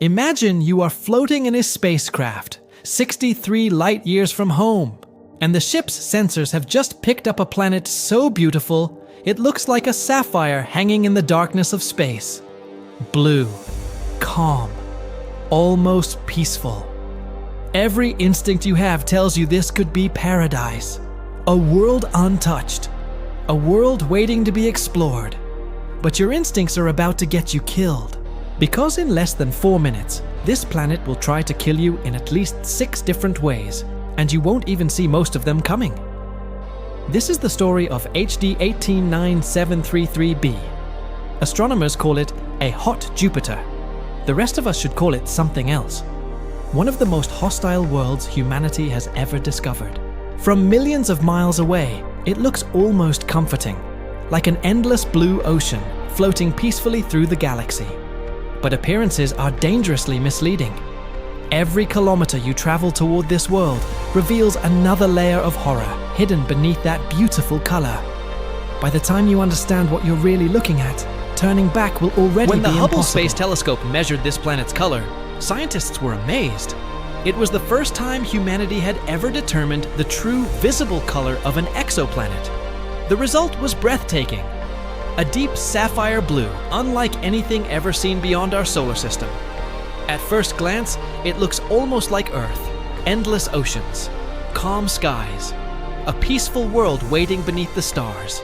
Imagine you are floating in a spacecraft, 63 light years from home, and the ship's sensors have just picked up a planet so beautiful, it looks like a sapphire hanging in the darkness of space. Blue, calm, almost peaceful. Every instinct you have tells you this could be paradise, a world untouched, a world waiting to be explored. But your instincts are about to get you killed, because in less than 4 minutes, this planet will try to kill you in at least 6 different ways, and you won't even see most of them coming. This is the story of HD 189733b. Astronomers call it a hot Jupiter. The rest of us should call it something else. One of the most hostile worlds humanity has ever discovered. From millions of miles away, it looks almost comforting, like an endless blue ocean floating peacefully through the galaxy. But appearances are dangerously misleading. Every kilometer you travel toward this world reveals another layer of horror hidden beneath that beautiful color. By the time you understand what you're really looking at, turning back will already be impossible. When the Hubble Space Telescope measured this planet's color, scientists were amazed. It was the first time humanity had ever determined the true visible color of an exoplanet. The result was breathtaking. A deep sapphire blue, unlike anything ever seen beyond our solar system. At first glance, it looks almost like Earth. Endless oceans, calm skies, a peaceful world waiting beneath the stars.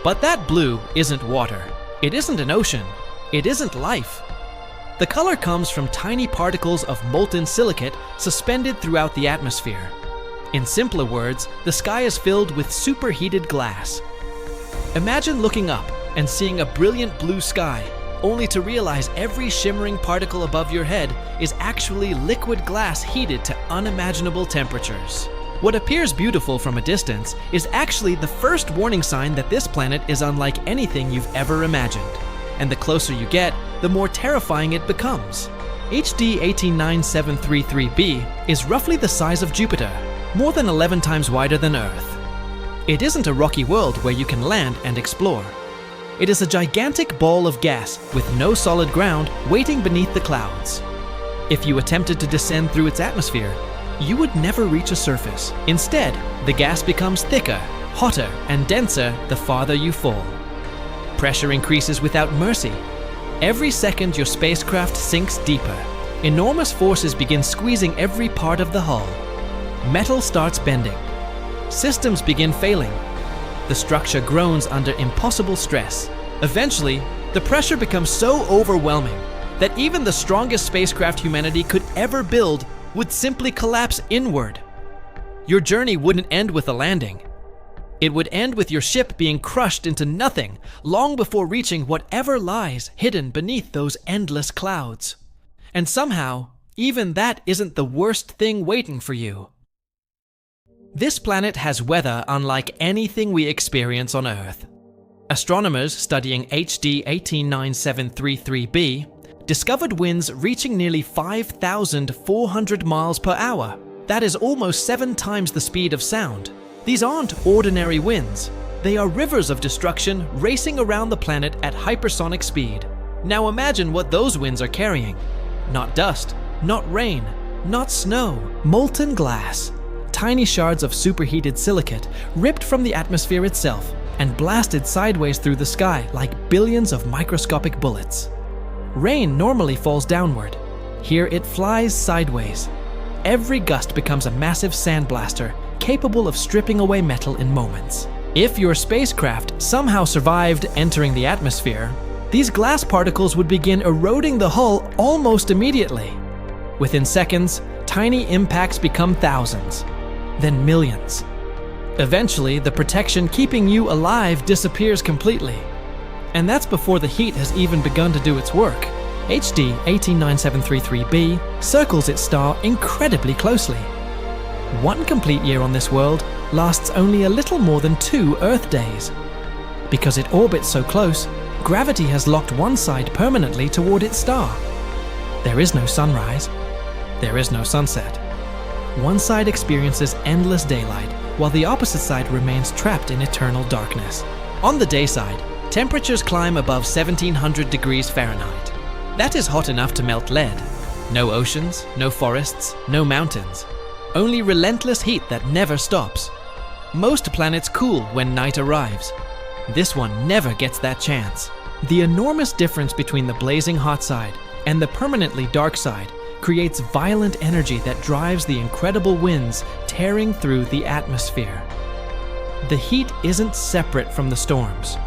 But that blue isn't water. It isn't an ocean. It isn't life. The color comes from tiny particles of molten silicate suspended throughout the atmosphere. In simpler words, the sky is filled with superheated glass. Imagine looking up and seeing a brilliant blue sky, only to realize every shimmering particle above your head is actually liquid glass heated to unimaginable temperatures. What appears beautiful from a distance is actually the first warning sign that this planet is unlike anything you've ever imagined. And the closer you get, the more terrifying it becomes. HD 189733b is roughly the size of Jupiter, more than 11 times wider than Earth. It isn't a rocky world where you can land and explore. It is a gigantic ball of gas with no solid ground waiting beneath the clouds. If you attempted to descend through its atmosphere, you would never reach a surface. Instead, the gas becomes thicker, hotter, and denser the farther you fall. Pressure increases without mercy. Every second your spacecraft sinks deeper. Enormous forces begin squeezing every part of the hull. Metal starts bending. Systems begin failing. The structure groans under impossible stress. Eventually, the pressure becomes so overwhelming that even the strongest spacecraft humanity could ever build would simply collapse inward. Your journey wouldn't end with a landing. It would end with your ship being crushed into nothing long before reaching whatever lies hidden beneath those endless clouds. And somehow, even that isn't the worst thing waiting for you. This planet has weather unlike anything we experience on Earth. Astronomers studying HD 189733b discovered winds reaching nearly 5,400 miles per hour. That is almost 7 times the speed of sound. These aren't ordinary winds. They are rivers of destruction racing around the planet at hypersonic speed. Now imagine what those winds are carrying. Not dust, not rain, not snow. Molten glass. Tiny shards of superheated silicate ripped from the atmosphere itself and blasted sideways through the sky like billions of microscopic bullets. Rain normally falls downward. Here it flies sideways. Every gust becomes a massive sandblaster capable of stripping away metal in moments. If your spacecraft somehow survived entering the atmosphere, these glass particles would begin eroding the hull almost immediately. Within seconds, tiny impacts become thousands, then millions. Eventually, the protection keeping you alive disappears completely. And that's before the heat has even begun to do its work. HD 189733b circles its star incredibly closely. One complete year on this world lasts only a little more than 2 Earth days. Because it orbits so close, gravity has locked one side permanently toward its star. There is no sunrise. There is no sunset. One side experiences endless daylight, while the opposite side remains trapped in eternal darkness. On the day side, temperatures climb above 1700 degrees Fahrenheit. That is hot enough to melt lead. No oceans, no forests, no mountains. Only relentless heat that never stops. Most planets cool when night arrives. This one never gets that chance. The enormous difference between the blazing hot side and the permanently dark side creates violent energy that drives the incredible winds tearing through the atmosphere. The heat isn't separate from the storms.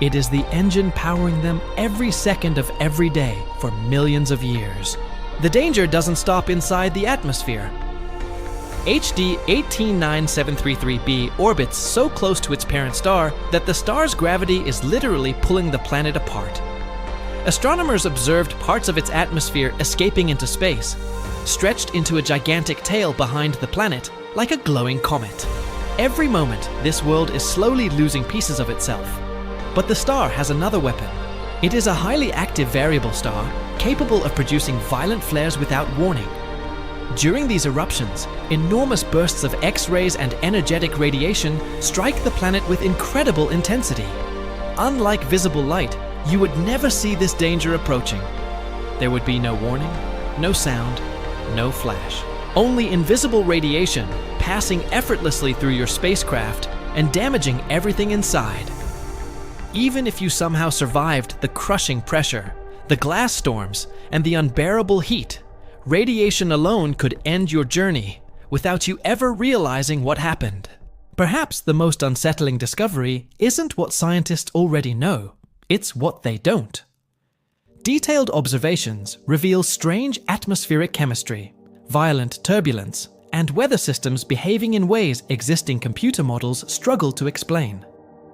It is the engine powering them every second of every day for millions of years. The danger doesn't stop inside the atmosphere. HD 189733b orbits so close to its parent star that the star's gravity is literally pulling the planet apart. Astronomers observed parts of its atmosphere escaping into space, stretched into a gigantic tail behind the planet like a glowing comet. Every moment, this world is slowly losing pieces of itself. But the star has another weapon. It is a highly active variable star, capable of producing violent flares without warning. During these eruptions, enormous bursts of X-rays and energetic radiation strike the planet with incredible intensity. Unlike visible light, you would never see this danger approaching. There would be no warning, no sound, no flash. Only invisible radiation passing effortlessly through your spacecraft and damaging everything inside. Even if you somehow survived the crushing pressure, the glass storms, and the unbearable heat, radiation alone could end your journey without you ever realizing what happened. Perhaps the most unsettling discovery isn't what scientists already know, it's what they don't. Detailed observations reveal strange atmospheric chemistry, violent turbulence, and weather systems behaving in ways existing computer models struggle to explain.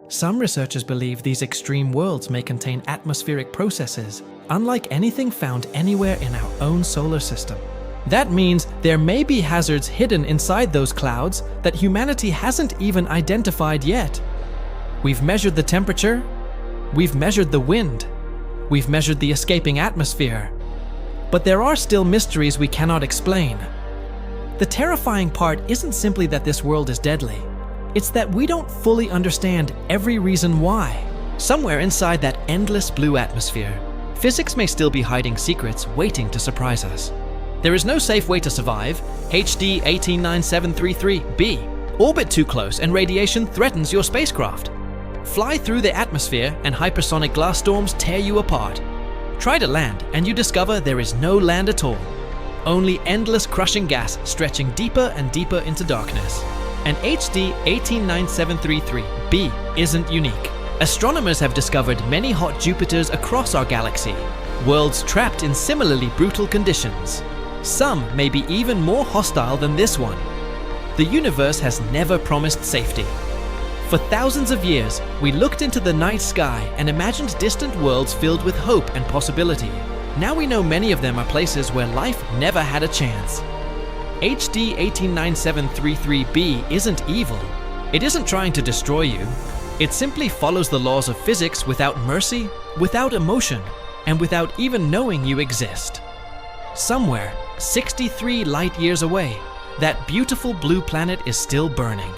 Some researchers believe these extreme worlds may contain atmospheric processes unlike anything found anywhere in our own solar system. That means there may be hazards hidden inside those clouds that humanity hasn't even identified yet. We've measured the temperature, we've measured the wind, we've measured the escaping atmosphere, but there are still mysteries we cannot explain. The terrifying part isn't simply that this world is deadly. It's that we don't fully understand every reason why. Somewhere inside that endless blue atmosphere, physics may still be hiding secrets waiting to surprise us. There is no safe way to survive. HD 189733b. Orbit too close and radiation threatens your spacecraft. Fly through the atmosphere and hypersonic glass storms tear you apart. Try to land and you discover there is no land at all. Only endless crushing gas stretching deeper and deeper into darkness. And HD 189733b isn't unique. Astronomers have discovered many hot Jupiters across our galaxy, worlds trapped in similarly brutal conditions. Some may be even more hostile than this one. The universe has never promised safety. For thousands of years, we looked into the night sky and imagined distant worlds filled with hope and possibility. Now we know many of them are places where life never had a chance. HD 189733b isn't evil. It isn't trying to destroy you. It simply follows the laws of physics without mercy, without emotion, and without even knowing you exist. Somewhere, 63 light years away, that beautiful blue planet is still burning,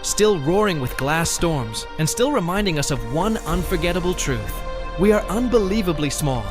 still roaring with glass storms, and still reminding us of one unforgettable truth. We are unbelievably small,